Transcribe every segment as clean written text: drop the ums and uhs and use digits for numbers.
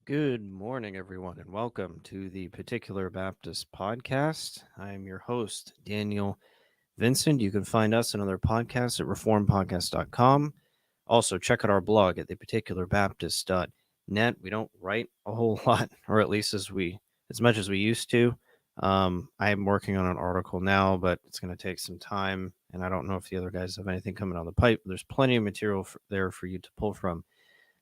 Good morning, everyone, and welcome to the Particular Baptist Podcast. I am your host, Daniel Vincent. You can find us and other podcasts at reformpodcast.com. Also, check out our blog at theparticularbaptist.net. We don't write a whole lot, or at least as much as we used to. I am working on an article now, but it's going to take some time, and I don't know if the other guys have anything coming on the pipe. There's plenty of material there for you to pull from.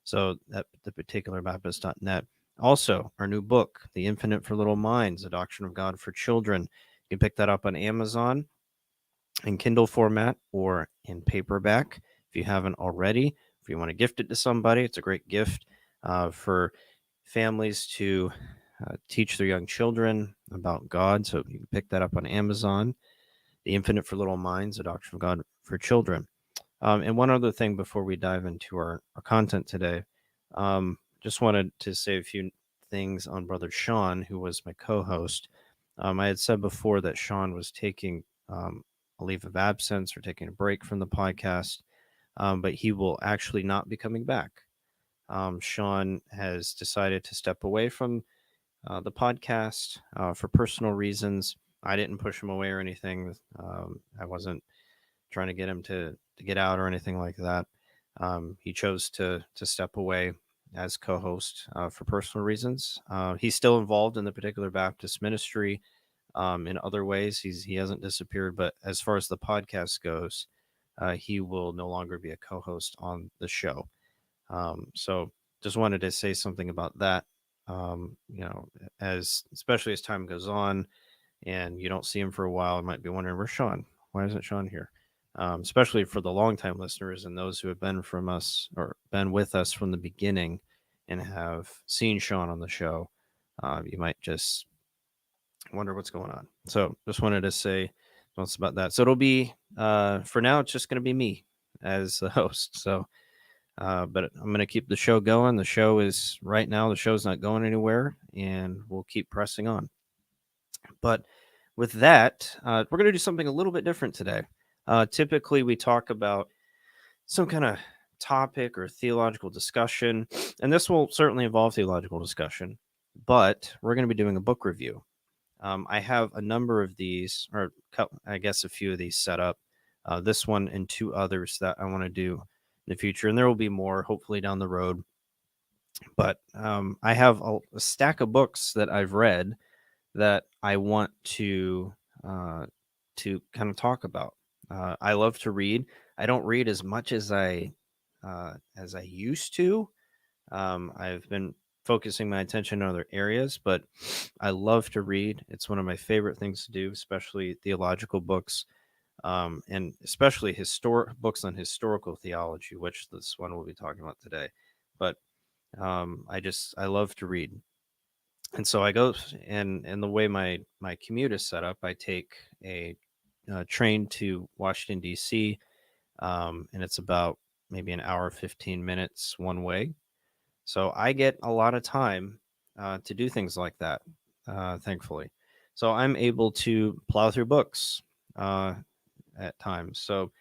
So at theparticularbaptist.net. Also, our new book, The Infinite for Little Minds, A Doctrine of God for Children. You can pick that up on Amazon in Kindle format or in paperback if you haven't already. If you want to gift it to somebody, it's a great gift for families to teach their young children about God. So you can pick that up on Amazon. The Infinite for Little Minds, A Doctrine of God for Children. And one other thing before we dive into our content today, just wanted to say a few things on Brother Sean, who was my co-host. I had said before that Sean was taking a leave of absence or taking a break from the podcast, but he will actually not be coming back. Sean has decided to step away from the podcast for personal reasons. I didn't push him away or anything. I wasn't trying to get him to get out or anything like that. He chose to step away as co-host for personal reasons. He's still involved in the Particular Baptist ministry in other ways. He hasn't disappeared, but as far as the podcast goes, he will no longer be a co-host on the show. So just wanted to say something about that. As especially as time goes on, and you don't see him for a while, you might be wondering, where's Sean? Why isn't Sean here? Especially for the longtime listeners and those who have been from us or been with us from the beginning and have seen Sean on the show, you might just wonder what's going on. So just wanted to say once about that. So it'll be, for now, it's just going to be me as the host. So, but I'm going to keep the show going. The show's not going anywhere, and we'll keep pressing on. But with that, we're going to do something a little bit different today. Typically, we talk about some kind of topic or theological discussion, and this will certainly involve theological discussion, but we're going to be doing a book review. I have a number of these, or I guess a few of these set up. This one and two others that I want to do in the future, and there will be more hopefully down the road. But I have a stack of books that I've read that I want to kind of talk about. I love to read. I don't read as much as I used to. I've been focusing my attention on other areas, but I love to read. It's one of my favorite things to do, especially theological books, and especially books on historical theology, which this one we'll be talking about today. But I love to read. And so I go, and the way my commute is set up, I take a train to Washington, D.C., and it's about maybe an hour, 15 minutes one way. So I get a lot of time to do things like that, thankfully. So I'm able to plow through books at times. So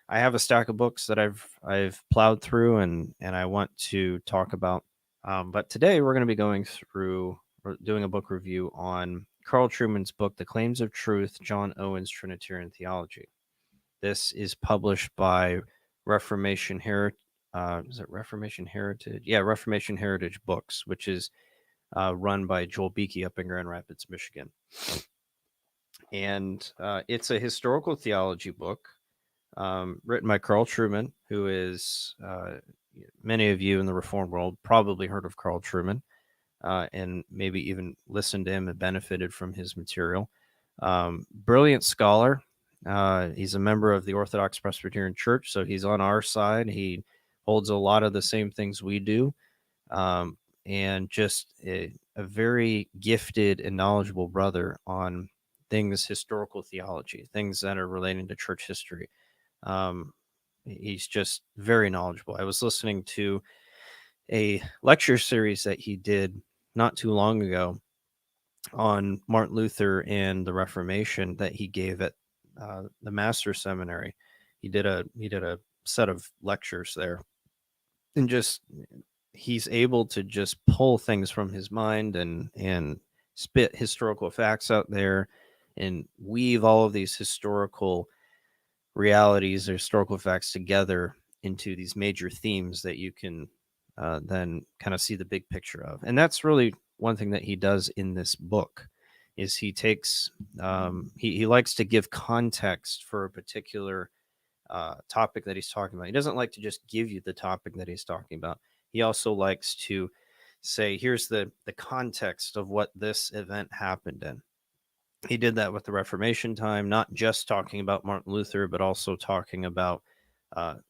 I have a stack of books that I've plowed through, and I want to talk about. But today we're going to be doing a book review on Carl Trueman's book, The Claims of Truth, John Owen's Trinitarian Theology. This is published by Reformation Heritage. Is it Reformation Heritage? Yeah, Reformation Heritage Books, which is run by Joel Beakey up in Grand Rapids, Michigan. And it's a historical theology book written by Carl Trueman, who is, many of you in the Reformed world probably heard of Carl Trueman, and maybe even listened to him and benefited from his material. Brilliant scholar. He's a member of the Orthodox Presbyterian Church, so he's on our side. He holds a lot of the same things we do, and just a very gifted and knowledgeable brother on things historical theology, things that are relating to church history. He's just very knowledgeable. I was listening to a lecture series that he did not too long ago on Martin Luther and the Reformation that he gave at the Master's Seminary. He did a set of lectures there, and just he's able to just pull things from his mind and spit historical facts out there and weave all of these historical realities or historical facts together into these major themes that you can then kind of see the big picture of. And that's really one thing that he does in this book is he takes he likes to give context for a particular topic that he's talking about. He doesn't like to just give you the topic that he's talking about. He also likes to say, here's the context of what this event happened in. He did that with the Reformation time, not just talking about Martin Luther, but also talking about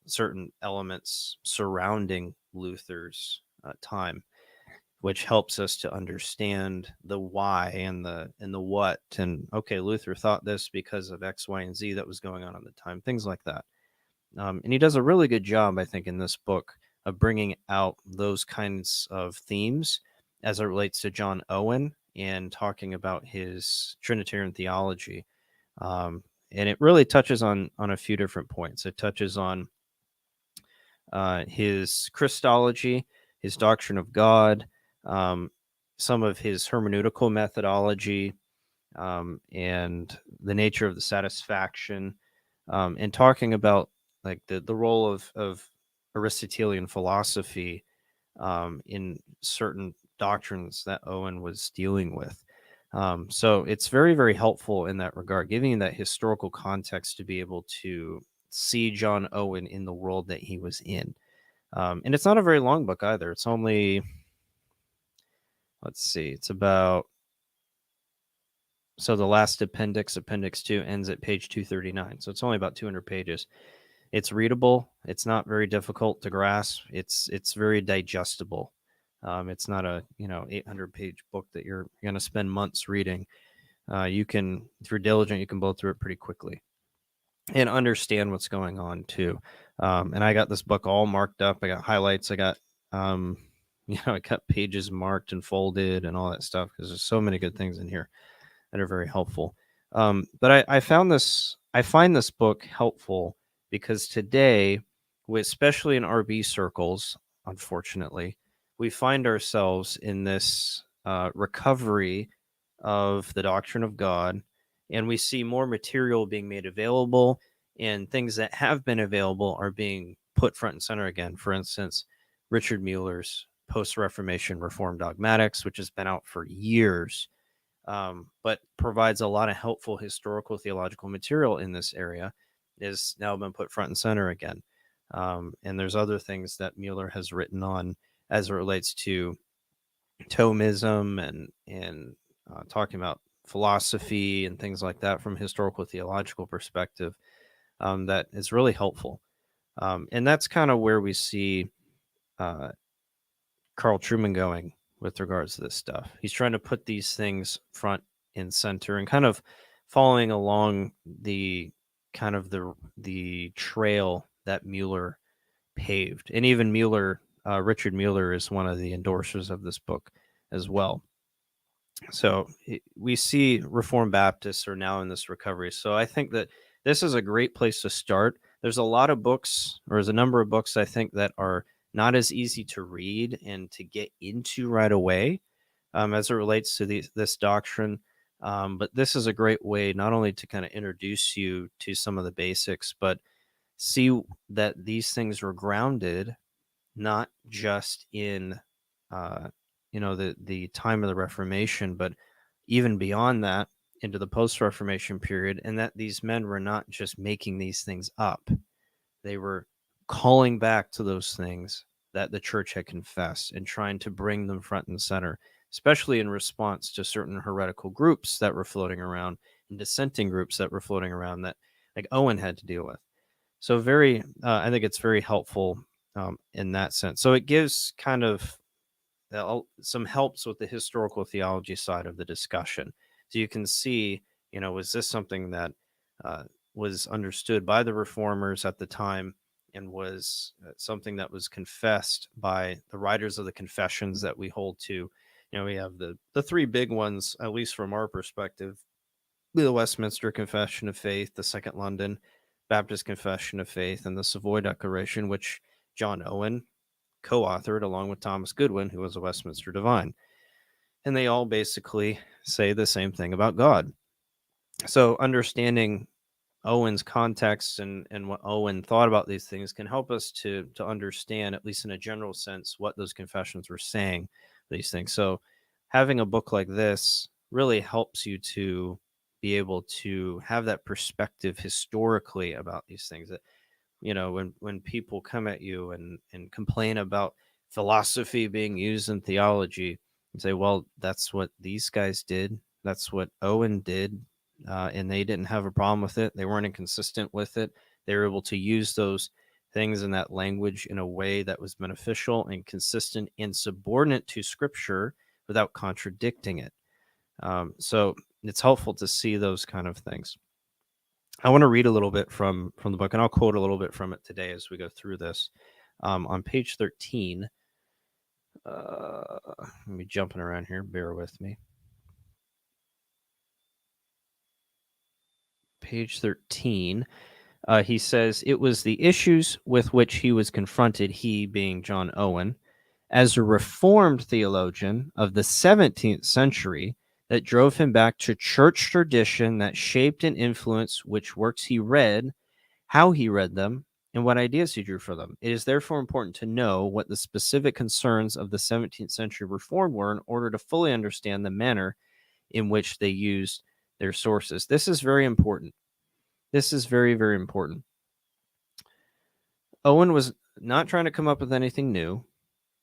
certain elements surrounding Luther's time, which helps us to understand the why and the what. And okay, Luther thought this because of X, Y, and Z that was going on at the time, things like that. And he does a really good job, I think, in this book of bringing out those kinds of themes as it relates to John Owen and talking about his Trinitarian theology. And it really touches on a few different points. It touches on his Christology, his doctrine of God, some of his hermeneutical methodology, and the nature of the satisfaction, and talking about like the role of Aristotelian philosophy in certain doctrines that Owen was dealing with. So it's very, very helpful in that regard, giving you that historical context to be able to see John Owen in the world that he was in. And it's not a very long book either. It's only, let's see, it's about, so the last appendix, Appendix 2, ends at page 239. So it's only about 200 pages. It's readable. It's not very difficult to grasp. It's very digestible. It's not a 800-page book that you're going to spend months reading. You can, if you're diligent, you can blow through it pretty quickly and understand what's going on too. And I got this book all marked up. I got highlights. I got I got pages marked and folded and all that stuff because there's so many good things in here that are very helpful. But I find this book helpful because today, especially in RB circles, unfortunately, we find ourselves in this recovery of the doctrine of God, and we see more material being made available, and things that have been available are being put front and center again. For instance, Richard Mueller's Post-Reformation Reformed Dogmatics, which has been out for years, but provides a lot of helpful historical theological material in this area, is now been put front and center again. And there's other things that Mueller has written on as it relates to Thomism and talking about philosophy and things like that from a historical theological perspective, that is really helpful. And that's kind of where we see Carl Trueman going with regards to this stuff. He's trying to put these things front and center and kind of following along the kind of the trail that Mueller paved. And even Mueller, Richard Mueller, is one of the endorsers of this book as well. So we see Reformed Baptists are now in this recovery. So I think that this is a great place to start. There's a lot of books, or there's a number of books, I think, that are not as easy to read and to get into right away as it relates to this doctrine. But this is a great way not only to kind of introduce you to some of the basics, but see that these things were grounded not just in the time of the Reformation, but even beyond that into the post-Reformation period, and that these men were not just making these things up. They were calling back to those things that the church had confessed and trying to bring them front and center, especially in response to certain heretical groups that were floating around and dissenting groups that were floating around that like Owen had to deal with. So I think it's very helpful in that sense. So it gives kind of some helps with the historical theology side of the discussion. So you can see, was this something that was understood by the reformers at the time and was something that was confessed by the writers of the confessions that we hold to? We have the three big ones, at least from our perspective: the Westminster Confession of Faith, the Second London Baptist Confession of Faith, and the Savoy Declaration, which John Owen co-authored along with Thomas Goodwin, who was a Westminster divine. And they all basically say the same thing about God. So understanding Owen's context and what Owen thought about these things can help us to understand, at least in a general sense, what those confessions were saying, these things. So having a book like this really helps you to be able to have that perspective historically about these things. That, when people come at you and complain about philosophy being used in theology, and say, well, that's what these guys did, that's what Owen did, and they didn't have a problem with it, they weren't inconsistent with it, they were able to use those things in that language in a way that was beneficial and consistent and subordinate to Scripture without contradicting it. So it's helpful to see those kind of things. I want to read a little bit from the book, and I'll quote a little bit from it today as we go through this. On page 13, let me jumping around here, bear with me. Page 13, he says, it was the issues with which he was confronted, he being John Owen, as a Reformed theologian of the 17th century, that drove him back to church tradition that shaped and influenced which works he read, how he read them, and what ideas he drew from them. It is therefore important to know what the specific concerns of the 17th century Reform were in order to fully understand the manner in which they used their sources. This is very important. This is very, very important. Owen was not trying to come up with anything new.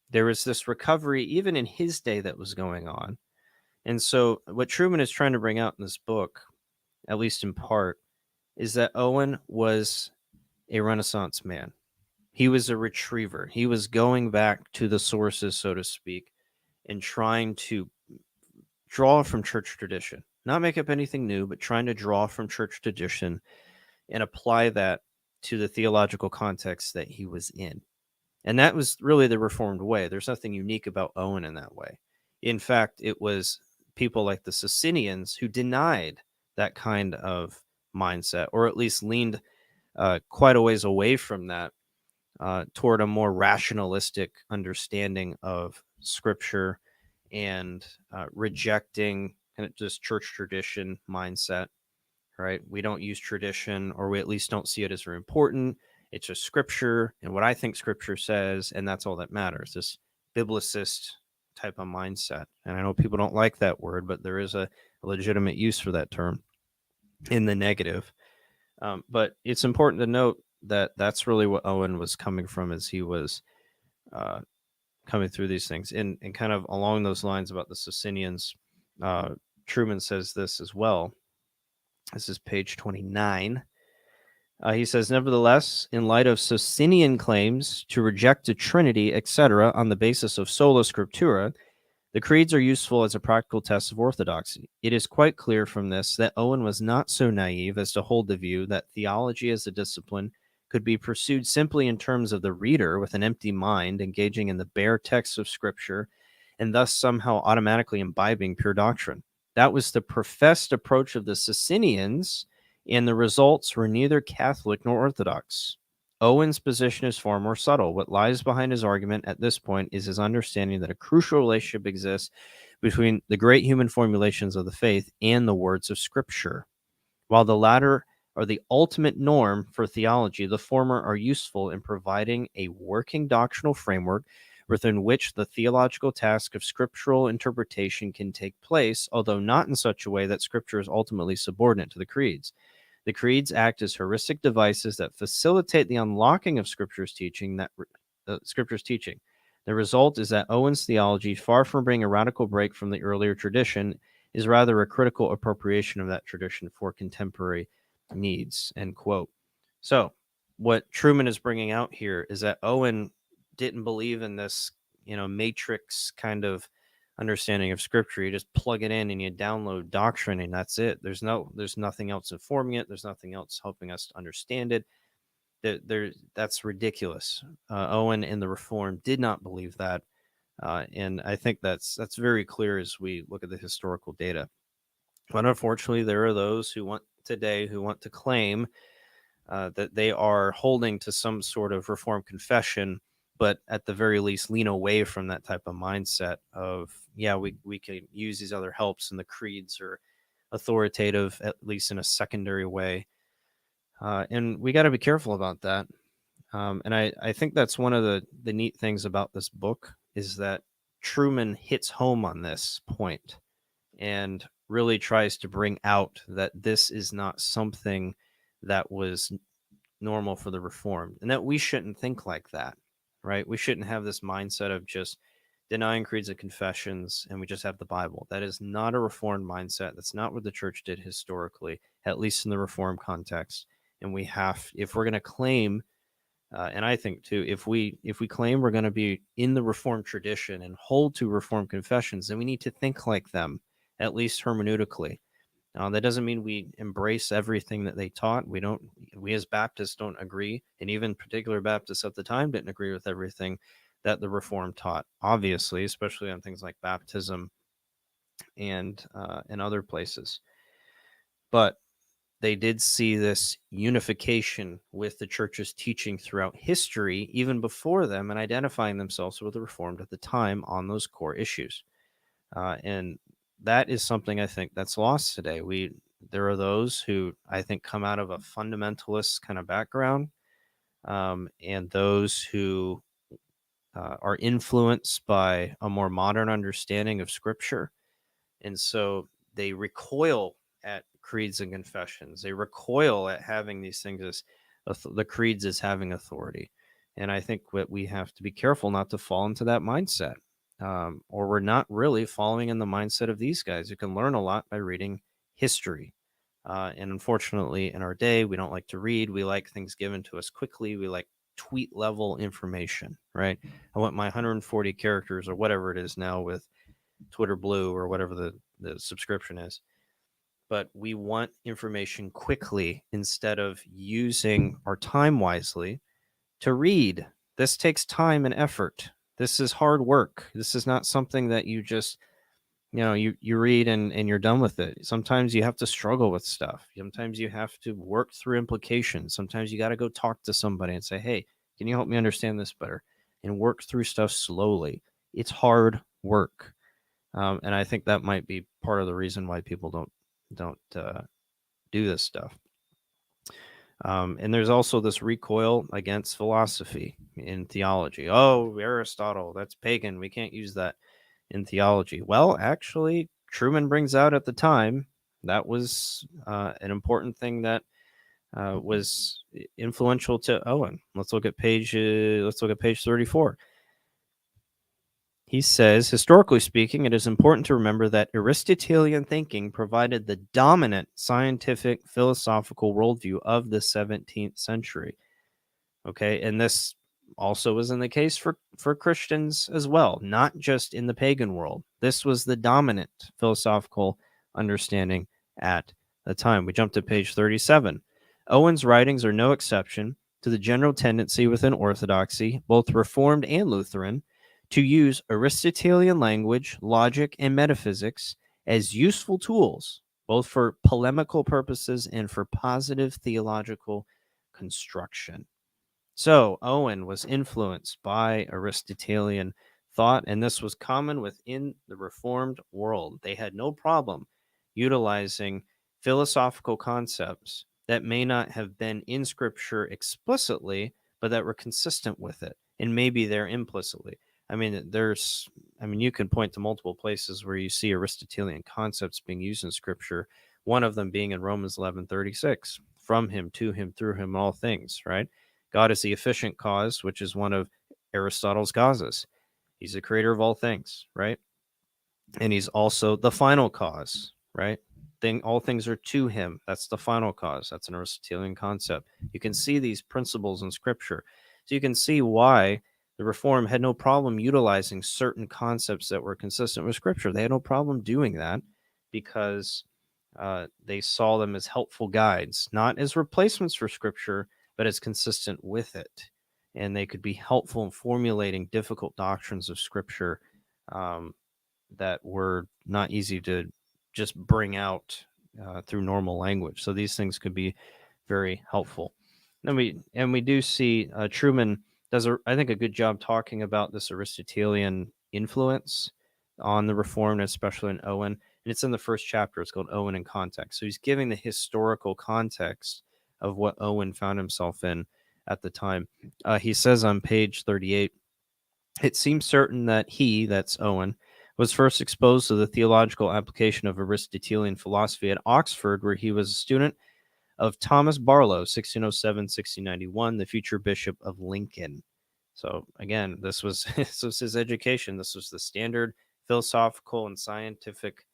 There was this recovery even in his day that was going on. And so what Trueman is trying to bring out in this book, at least in part, is that Owen was a Renaissance man. He was a retriever. He was going back to the sources, so to speak, and trying to draw from church tradition. Not make up anything new, but trying to draw from church tradition and apply that to the theological context that he was in. And that was really the Reformed way. There's nothing unique about Owen in that way. In fact, it was people like the Socinians who denied that kind of mindset, or at least leaned quite a ways away from that toward a more rationalistic understanding of Scripture and rejecting kind of just church tradition mindset, right? We don't use tradition, or we at least don't see it as very important. It's just Scripture and what I think Scripture says, and that's all that matters. This biblicist type of mindset. And I know people don't like that word, but there is a legitimate use for that term in the negative. But it's important to note that that's really what Owen was coming from as he was coming through these things. And kind of along those lines about the Socinians, Trueman says this as well. This is page 29. He says, nevertheless, in light of Socinian claims to reject the Trinity, etc., on the basis of sola scriptura, the creeds are useful as a practical test of orthodoxy. It is quite clear from this that Owen was not so naive as to hold the view that theology as a discipline could be pursued simply in terms of the reader with an empty mind engaging in the bare text of Scripture and thus somehow automatically imbibing pure doctrine. That was the professed approach of the Socinians, and the results were neither Catholic nor Orthodox. Owen's position is far more subtle. What lies behind his argument at this point is his understanding that a crucial relationship exists between the great human formulations of the faith and the words of Scripture. While the latter are the ultimate norm for theology, the former are useful in providing a working doctrinal framework within which the theological task of scriptural interpretation can take place, although not in such a way that Scripture is ultimately subordinate to the creeds. The creeds act as heuristic devices that facilitate the unlocking of Scripture's teaching. The result is that Owen's theology, far from being a radical break from the earlier tradition, is rather a critical appropriation of that tradition for contemporary needs. End quote. So, what Trueman is bringing out here is that Owen didn't believe in this, matrix kind of understanding of Scripture. You just plug it in and you download doctrine, and that's it. There's nothing else informing it. There's nothing else helping us to understand it. That's ridiculous. Owen and the Reform did not believe that, and I think that's very clear as we look at the historical data. But unfortunately, there are those who want to claim that they are holding to some sort of Reformed confession, but at the very least lean away from that type of mindset of, yeah, we can use these other helps, and the creeds are authoritative, at least in a secondary way. And we got to be careful about that. And I think that's one of the neat things about this book is that Trueman hits home on this point and really tries to bring out that this is not something that was normal for the Reformed, and that we shouldn't think like that, right? We shouldn't have this mindset of just denying creeds and confessions and we just have the Bible. That is not a Reformed mindset. That's not what the church did historically, at least in the Reformed context. And we have, if we're going to claim, and I think too, if we claim we're going to be in the Reformed tradition and hold to Reformed confessions, then we need to think like them, at least hermeneutically. That doesn't mean we embrace everything that they taught. We as Baptists don't agree, and even particular Baptists at the time didn't agree with everything that the Reformed taught, obviously, especially on things like baptism and in other places. But they did see this unification with the church's teaching throughout history, even before them, and identifying themselves with the Reformed at the time on those core issues. And that is something I think that's lost today. There are those who I think come out of a fundamentalist kind of background, and those who are influenced by a more modern understanding of Scripture, and so they recoil at creeds and confessions. They recoil at having these things as the creeds as having authority. And I think that we have to be careful not to fall into that mindset. Or we're not really following in the mindset of these guys who can learn a lot by reading history. And unfortunately, in our day, we don't like to read. We like things given to us quickly. We like tweet level information, right? I want my 140 characters or whatever it is now with Twitter Blue or whatever the subscription is. But we want information quickly instead of using our time wisely to read. This takes time and effort. This is hard work. This is not something that you just, you read and you're done with it. Sometimes you have to struggle with stuff. Sometimes you have to work through implications. Sometimes you got to go talk to somebody and say, hey, can you help me understand this better? And work through stuff slowly. It's hard work. And I think that might be part of the reason why people don't do this stuff. And there's also this recoil against philosophy in theology. Oh, Aristotle, that's pagan. We can't use that in theology. Well, actually, Trueman brings out at the time that was an important thing that was influential to Owen. Let's look at page 34. He says, historically speaking, it is important to remember that Aristotelian thinking provided the dominant scientific philosophical worldview of the 17th century. Okay, and this also was in the case for Christians as well, not just in the pagan world. This was the dominant philosophical understanding at the time. We jump to page 37. Owen's writings are no exception to the general tendency within Orthodoxy, both Reformed and Lutheran, to use Aristotelian language, logic, and metaphysics as useful tools, both for polemical purposes and for positive theological construction. So Owen was influenced by Aristotelian thought, and this was common within the Reformed world. They had no problem utilizing philosophical concepts that may not have been in Scripture explicitly, but that were consistent with it, and maybe there implicitly. You can point to multiple places where you see Aristotelian concepts being used in Scripture. One of them being in Romans 11:36, from him, to him, through him, all things, right? God is the efficient cause, which is one of Aristotle's causes. He's the creator of all things, right? And he's also the final cause, right? All things are to him. That's the final cause. That's an Aristotelian concept. You can see these principles in Scripture. So you can see why the Reformed had no problem utilizing certain concepts that were consistent with Scripture. They had no problem doing that because they saw them as helpful guides, not as replacements for Scripture, but as consistent with it. And they could be helpful in formulating difficult doctrines of Scripture that were not easy to just bring out through normal language. So these things could be very helpful. And we do see Trueman does, I think, a good job talking about this Aristotelian influence on the Reformed, especially in Owen. And it's in the first chapter. It's called Owen in Context. So he's giving the historical context of what Owen found himself in at the time. He says on page 38, it seems certain that he, that's Owen, was first exposed to the theological application of Aristotelian philosophy at Oxford, where he was a student of Thomas Barlow, 1607-1691, the future Bishop of Lincoln. So again, this was his education. This was the standard philosophical and scientific,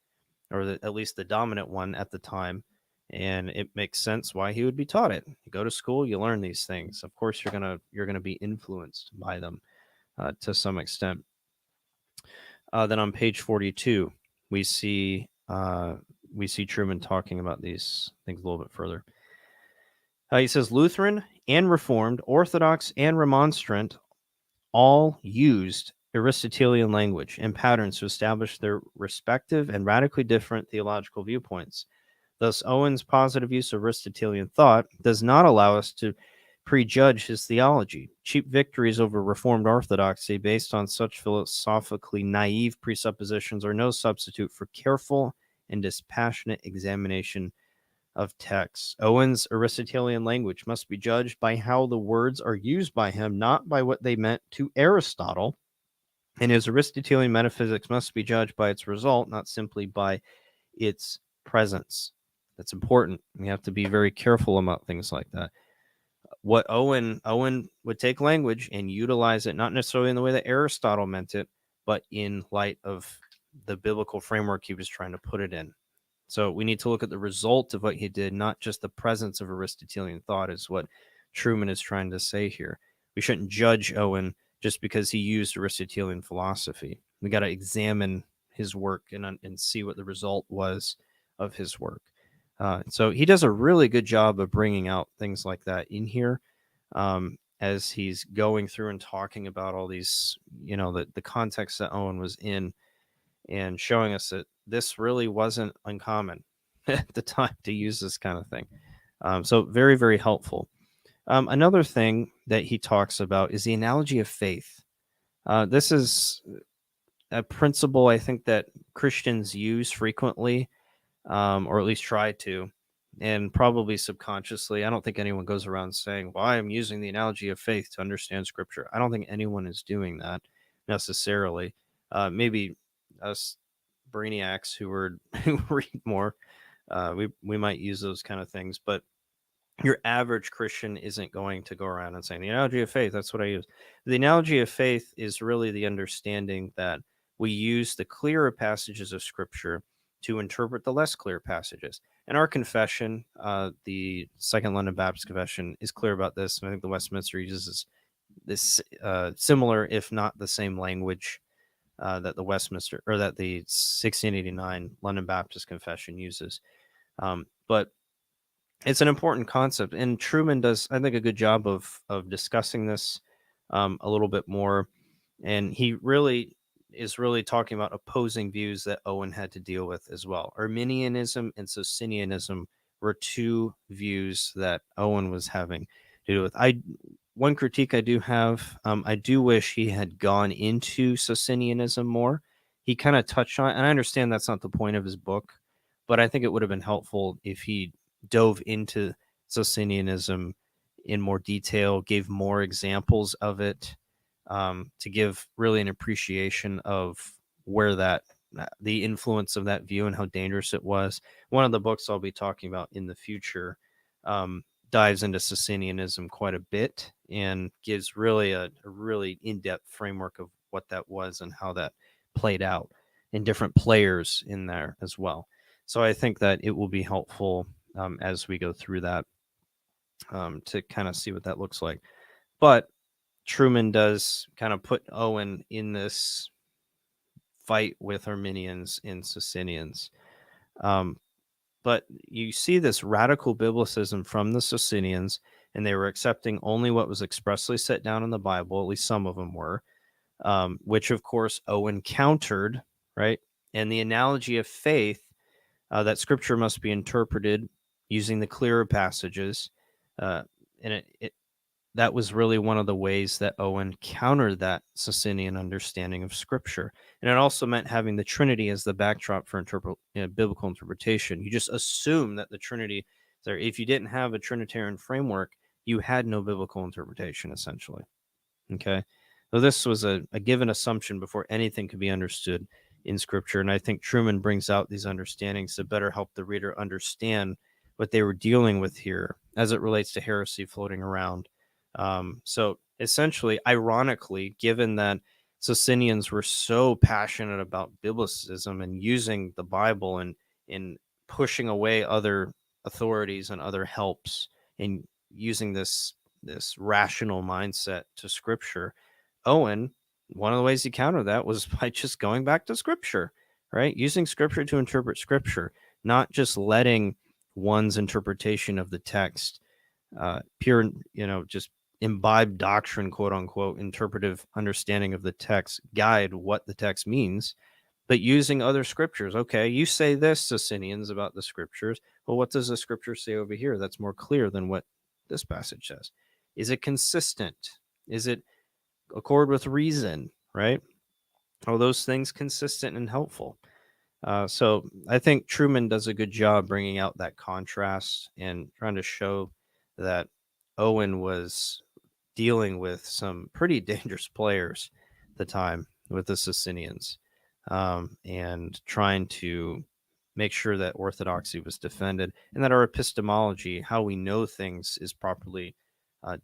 or at least the dominant one at the time. And it makes sense why he would be taught it. You go to school, you learn these things. Of course, you're gonna be influenced by them to some extent. Then on page 42, we see Trueman talking about these things a little bit further. He says Lutheran and Reformed, Orthodox and Remonstrant all used Aristotelian language and patterns to establish their respective and radically different theological viewpoints. Thus, Owen's positive use of Aristotelian thought does not allow us to prejudge his theology. Cheap victories over Reformed orthodoxy based on such philosophically naive presuppositions are no substitute for careful and dispassionate examination of texts. Owen's Aristotelian language must be judged by how the words are used by him, not by what they meant to Aristotle. And his Aristotelian metaphysics must be judged by its result, not simply by its presence. That's important. We have to be very careful about things like that. What Owen would take language and utilize it, not necessarily in the way that Aristotle meant it, but in light of the biblical framework he was trying to put it in. So we need to look at the result of what he did, not just the presence of Aristotelian thought, is what Trueman is trying to say here. We shouldn't judge Owen just because he used Aristotelian philosophy. We got to examine his work and see what the result was of his work. So he does a really good job of bringing out things like that in here as he's going through and talking about all these, the context that Owen was in, and showing us that this really wasn't uncommon at the time to use this kind of thing. So very, very helpful. Another thing that he talks about is the analogy of faith. This is a principle I think that Christians use frequently, or at least try to, and probably subconsciously. I don't think anyone goes around saying, well, I'm using the analogy of faith to understand Scripture. I don't think anyone is doing that necessarily. Maybe us brainiacs who read more, we might use those kind of things, but your average Christian isn't going to go around and saying the analogy of faith. That's what I use. The analogy of faith is really the understanding that we use the clearer passages of Scripture to interpret the less clear passages. And our confession, the Second London Baptist Confession, is clear about this. And I think the Westminster uses this similar, if not the same language that the Westminster, or that the 1689 London Baptist Confession uses. But it's an important concept, and Trueman does, I think, a good job of discussing this a little bit more. And he is really talking about opposing views that Owen had to deal with as well. Arminianism and Socinianism were two views that Owen was having to deal with. One critique I do have, I do wish he had gone into Socinianism more. He kind of touched on it, and I understand that's not the point of his book, but I think it would have been helpful if he dove into Socinianism in more detail, gave more examples of it, to give really an appreciation of where the influence of that view and how dangerous it was. One of the books I'll be talking about in the future dives into Socinianism quite a bit and gives really a really in-depth framework of what that was and how that played out, and different players in there as well. So I think that it will be helpful as we go through that to kind of see what that looks like. But Trueman does kind of put Owen in this fight with Arminians and Socinians. But you see this radical biblicism from the Socinians, and they were accepting only what was expressly set down in the Bible, at least some of them were, which, of course, Owen countered, right? And the analogy of faith, that Scripture must be interpreted using the clearer passages, and that was really one of the ways that Owen countered that Socinian understanding of Scripture. And it also meant having the Trinity as the backdrop for biblical interpretation. You just assume that the Trinity, so if you didn't have a Trinitarian framework, you had no biblical interpretation, essentially. Okay. So this was a given assumption before anything could be understood in Scripture. And I think Trueman brings out these understandings to better help the reader understand what they were dealing with here as it relates to heresy floating around. So essentially, ironically, given that Socinians were so passionate about biblicism and using the Bible and in pushing away other authorities and other helps and using this rational mindset to Scripture, Owen, one of the ways he countered that was by just going back to Scripture, right? Using Scripture to interpret Scripture, not just letting one's interpretation of the text, pure, just imbibed doctrine, quote unquote, interpretive understanding of the text, guide what the text means, but using other scriptures. Okay, you say this, Socinians, about the scriptures. Well, what does the scripture say over here that's more clear than what this passage says? Is it consistent? Is it accord with reason, right? Are those things consistent and helpful? So I think Trueman does a good job bringing out that contrast and trying to show that Owen was dealing with some pretty dangerous players at the time with the Socinians, and trying to make sure that orthodoxy was defended and that our epistemology, how we know things, is properly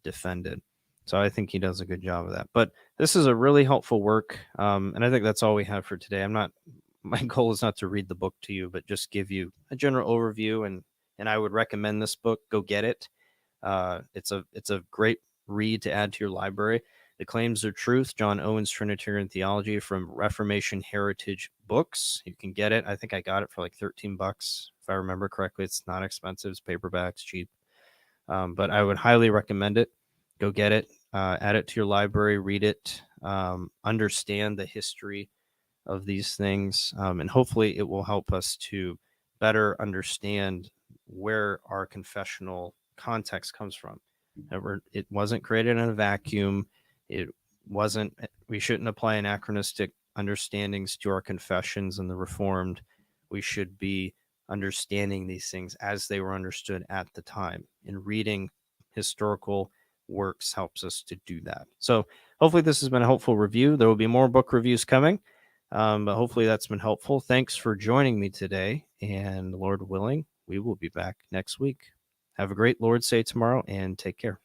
defended. So I think he does a good job of that. But this is a really helpful work, and I think that's all we have for today. My goal is not to read the book to you, but just give you a general overview, and I would recommend this book. Go get it. It's a great read to add to your library. The Claims of Truth, John Owen's Trinitarian Theology, from Reformation Heritage Books. You can get it. I think I got it for like $13, if I remember correctly. It's not expensive. It's paperback, it's cheap. But I would highly recommend it. Go get it. Add it to your library. Read it. Understand the history of these things, and hopefully it will help us to better understand where our confessional context comes from. It wasn't created in a vacuum. It wasn't. We shouldn't apply anachronistic understandings to our confessions in the Reformed. We should be understanding these things as they were understood at the time, and reading historical works helps us to do that. So hopefully this has been a helpful review. There will be more book reviews coming. But hopefully that's been helpful. Thanks for joining me today. And Lord willing, we will be back next week. Have a great Lord's Day tomorrow and take care.